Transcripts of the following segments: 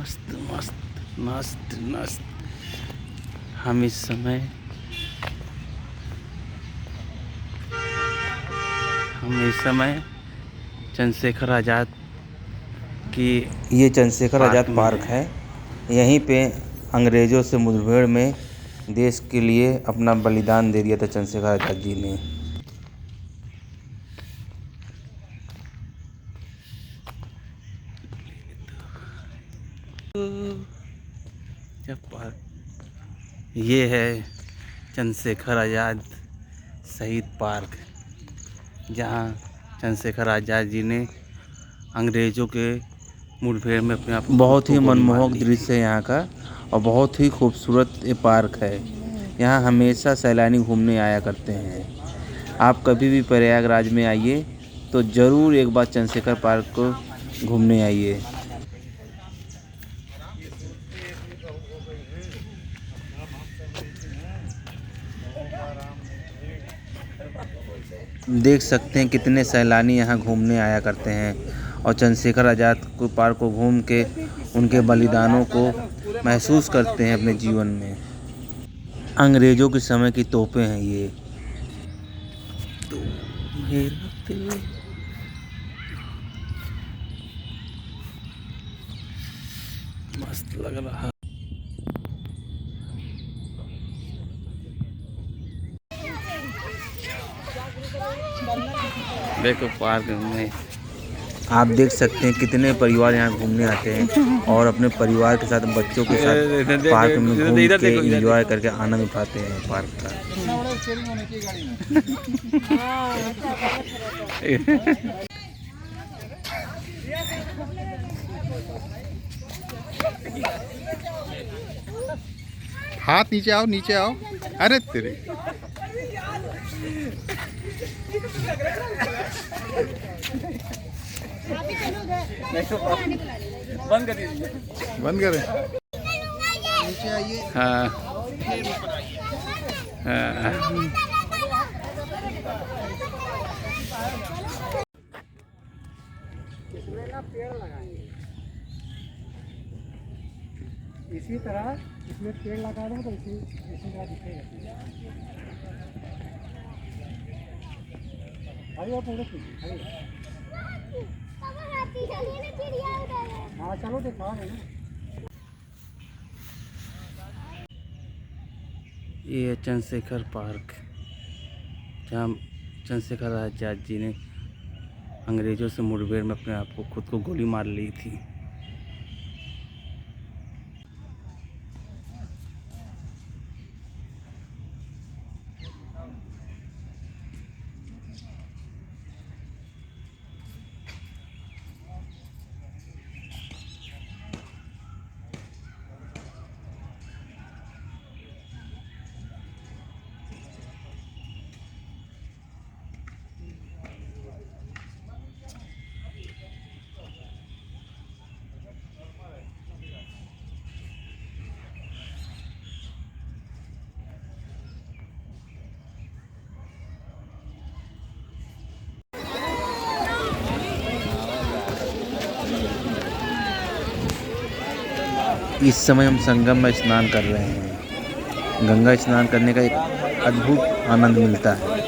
मस्त मस्त मस्त मस्त। हम इस समय चंद्रशेखर आज़ाद की ये चंद्रशेखर आज़ाद में पार्क है। यहीं पे अंग्रेज़ों से मुठभेड़ में देश के लिए अपना बलिदान दे दिया था चंद्रशेखर आज़ाद जी ने। ये है चंद्रशेखर आज़ाद शहीद पार्क, जहाँ चंद्रशेखर आज़ाद जी ने अंग्रेज़ों के मुठभेड़ में अपने आप बहुत ही गोली मार मनमोहक ली दृश्य थी। है यहाँ का और बहुत ही खूबसूरत ये पार्क है। यहाँ हमेशा सैलानी घूमने आया करते हैं। आप कभी भी प्रयागराज में आइए तो ज़रूर एक बार चंद्रशेखर पार्क को घूमने आइए। देख सकते हैं कितने सैलानी यहाँ घूमने आया करते हैं और चंद्रशेखर आज़ाद को पार्क को घूम के उनके बलिदानों को महसूस करते हैं अपने जीवन में। अंग्रेज़ों के समय की तोपें हैं ये। तो मेरा दिल मस्त लग रहा। देखो पार्क में आप देख सकते हैं कितने परिवार यहाँ घूमने आते हैं और अपने परिवार के साथ बच्चों के साथ पार्क में घूम के एंजॉय करके आनंद उठाते हैं पार्क का। हाथ नीचे आओ, नीचे आओ। अरे तेरे बंद कर दीजिए। बंद करें। नीचे आइए। हाँ हाँ। पेड़ लगाएंगे इसी तरह, इसमें पेड़ लगा दो तो इसी तरह दिखेगा। हाँ चलो दिखा रहे ना। ये है चंद्रशेखर पार्क, जहाँ चंद्रशेखर आज़ाद जी ने अंग्रेज़ों से मुठभेड़ में अपने आप को खुद को गोली मार ली थी। इस समय हम संगम में स्नान कर रहे हैं। गंगा स्नान करने का एक अद्भुत आनंद मिलता है।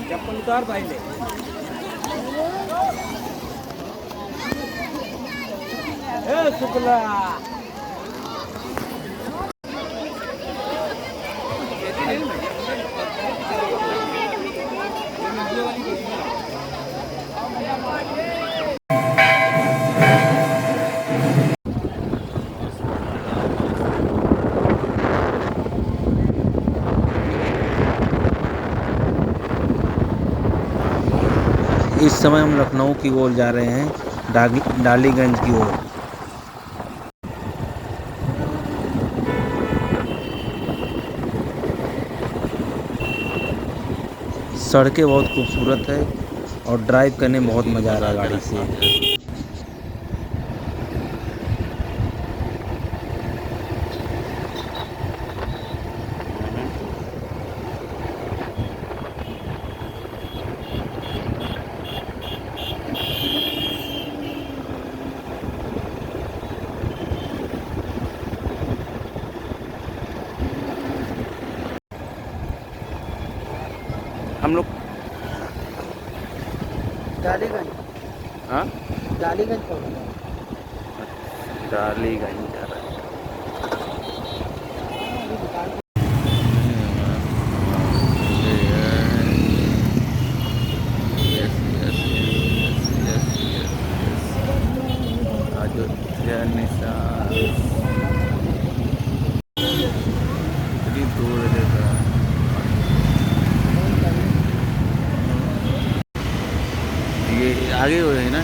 चप्पल उतार भाई ले। शुक्ला इस समय हम लखनऊ की ओर जा रहे हैं, डालीगंज की ओर। सड़कें बहुत खूबसूरत है और ड्राइव करने में बहुत मज़ा आ रहा है गाड़ी से। हम लोग डालीगंज हाँ डालीगंज पहुँच डालीगंज जा रहे हैं। Yes, yes, yes, yes, yes, yes. Ayodhya निशान कितनी दूर है देखा। ये आगे हो रही है ना।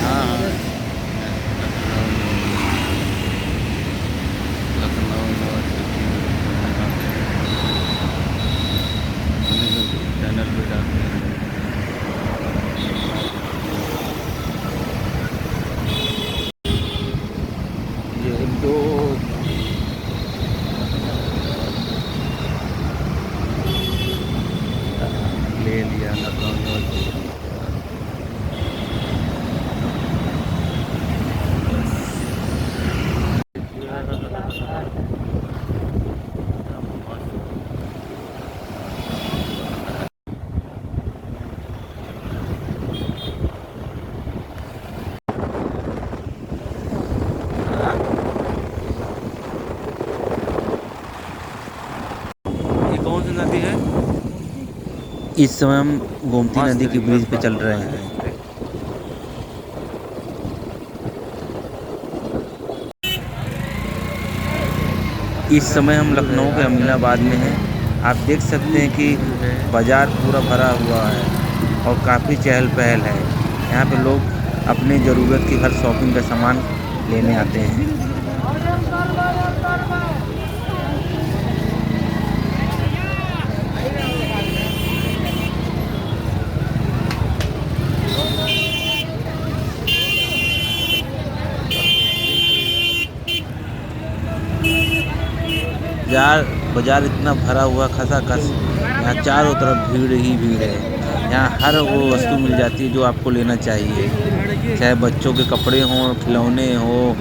हाँ हाँ लखनऊ यूनिवर्सिटी चैनल पे डालते हैं। ये दो ले लिया लखनऊ यूनिवर्सिटी। ये कौन सी नदी है? इस समय हम गोमती नदी के ब्रिज पे चल रहे हैं। इस समय हम लखनऊ के अमीनाबाद में हैं। आप देख सकते हैं कि बाज़ार पूरा भरा हुआ है और काफ़ी चहल पहल है। यहाँ पे लोग अपने ज़रूरत की हर शॉपिंग का सामान लेने आते हैं। बाज़ार इतना भरा हुआ खचाखच, यहाँ चारों तरफ भीड़ ही भीड़ है। यहाँ हर वो वस्तु मिल जाती है जो आपको लेना चाहिए, चाहे बच्चों के कपड़े हों, खिलौने हो,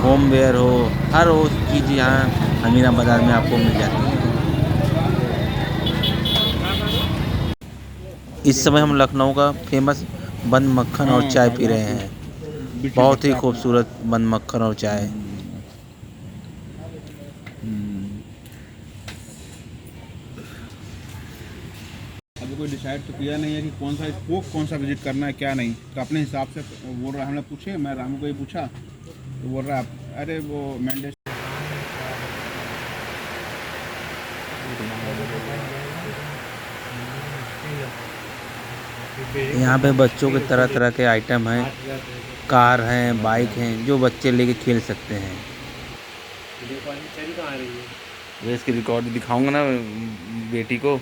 होम वेयर हो, हर वो चीज़ यहाँ अमीना बाज़ार में आपको मिल जाती है। इस समय हम लखनऊ का फेमस बंद मक्खन और चाय पी रहे हैं। बहुत ही खूबसूरत बंद मक्खन और चाय। अभी कोई डिसाइड तो किया नहीं है कि कौन सा विजिट करना है क्या नहीं, तो अपने हिसाब से बोल रहा। हमने पूछे, मैं रामू को ही पूछा तो बोल रहा अरे वो मैंडेट यहाँ पे बच्चों के तरह तरह के आइटम हैं, कार हैं, बाइक हैं, जो बच्चे लेके खेल सकते हैं। ये इसकी रिकॉर्ड दिखाऊंगा ना बेटी को।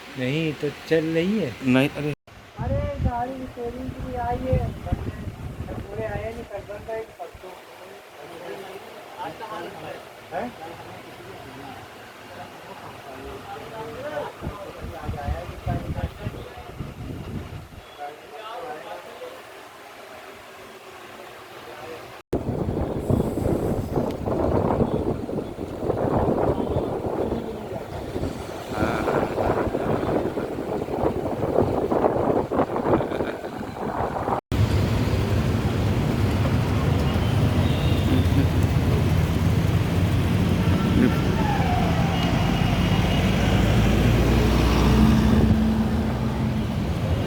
नहीं तो चल रही है। नहीं अरे अरे गाड़ी रिपेयरिंग के लिए आई है, पूरे आया नहीं कर बंदा एक परसों है।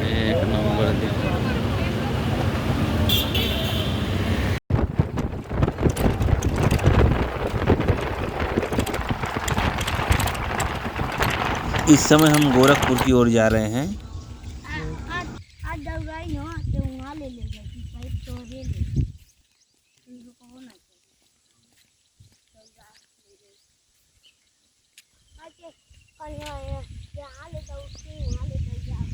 एक नंबर दिखा। इस समय हम गोरखपुर की ओर जा रहे हैं। आज दवाई हो तो वहाँ ले ले जाती भाई तो ले ले तुमको होना चाहिए। आज यहाँ ले जाओ उसके वहाँ ले जाओ।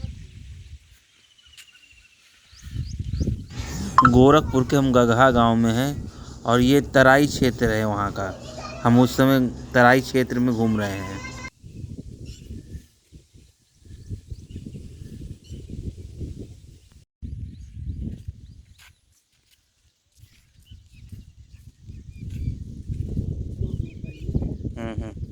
गोरखपुर के हम गगहा गांव में हैं और ये तराई क्षेत्र है वहाँ का। हम उस समय तराई क्षेत्र में घूम रहे हैं। हम्म।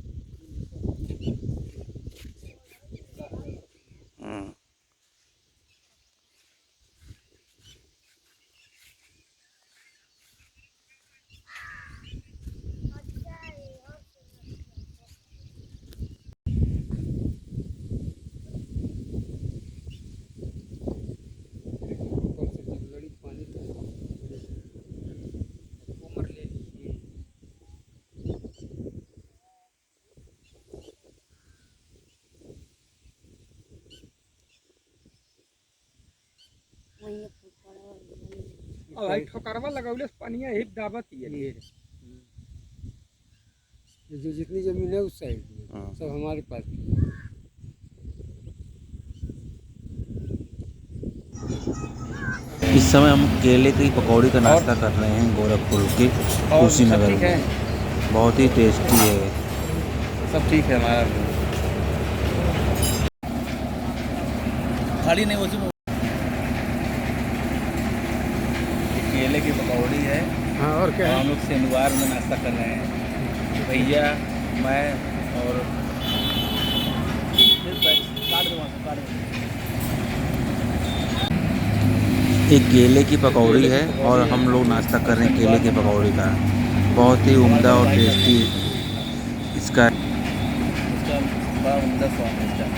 वहीं फूट पड़ा और भाई ठोकरवा लगौले पनिया ही दाबत ही है जो जितनी जमीन है उस साइड में सब हमारे पास की। इस समय हम केले की पकौड़ी का नाश्ता कर रहे हैं गोरखपुर के कुशीनगर में। बहुत ही टेस्टी है। सब ठीक है हमारा। खाली नहीं वो केले की पकौड़ी है। हाँ और क्या है? हम लोग शनिवार में नाश्ता कर रहे हैं, भैया, मैं और एक केले की पकौड़ी है और हम लोग नाश्ता कर रहे हैं केले की पकौड़ी का। बहुत ही उम्दा और टेस्टी इसका उसका बड़ा उम्दा स्वादिष्ट है।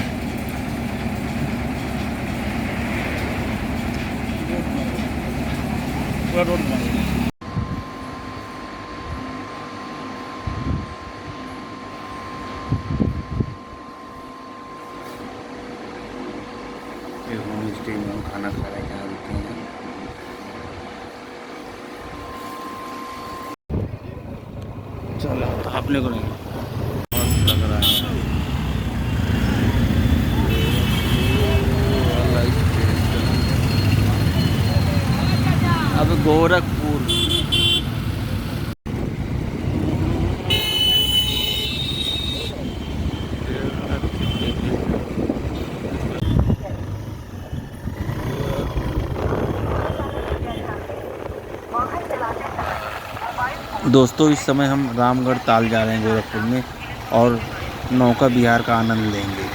पूरा रोड घुमाएंगे। होम स्टे में हम खाना खा रहे हैं, यहाँ रुके हैं। चलो तो अपने को नहीं मस्त लग रहा है। अब गोरखपुर दोस्तों इस समय हम रामगढ़ ताल जा रहे हैं गोरखपुर में और नौका विहार का आनंद लेंगे।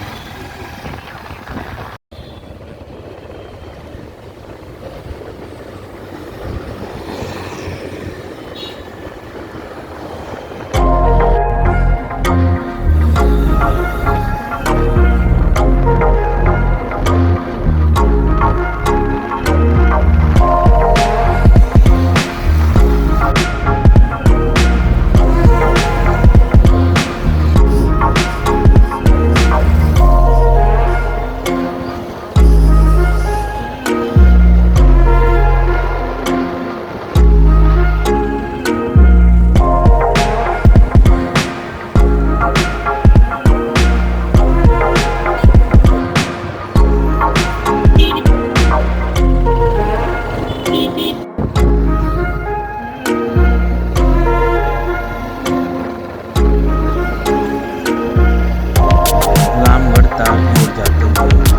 रामगढ़ ताल की ओर जाते हुए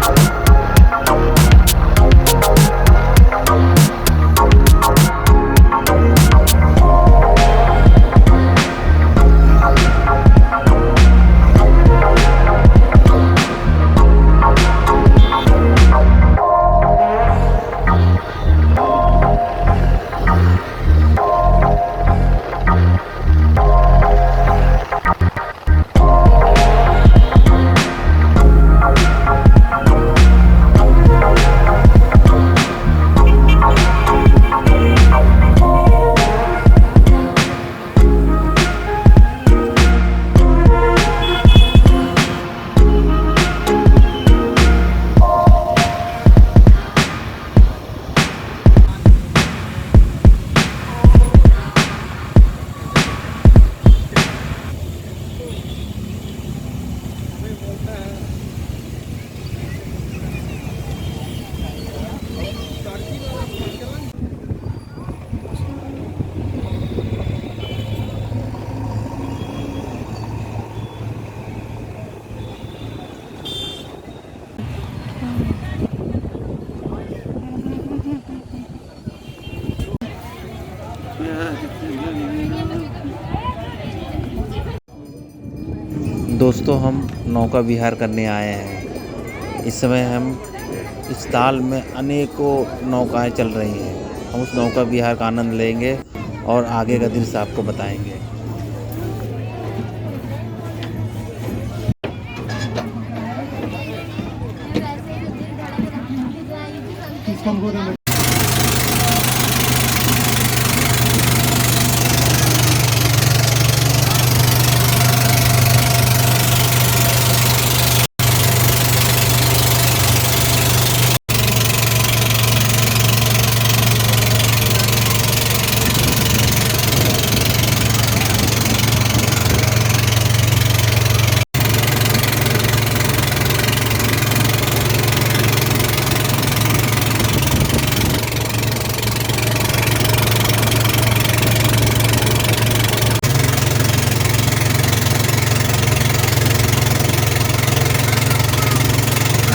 दोस्तों हम नौका विहार करने आए हैं। इस समय हम इस ताल में अनेकों नौकाएं चल रही हैं। हम उस नौका विहार का आनंद लेंगे और आगे का दृश्य आपको बताएंगे।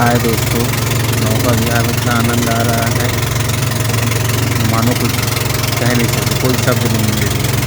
है दोस्तों, नौका विहार में इतना आनंद आ रहा है मानो कुछ कह नहीं सकते, कोई शब्द नहीं है मेरे लिए।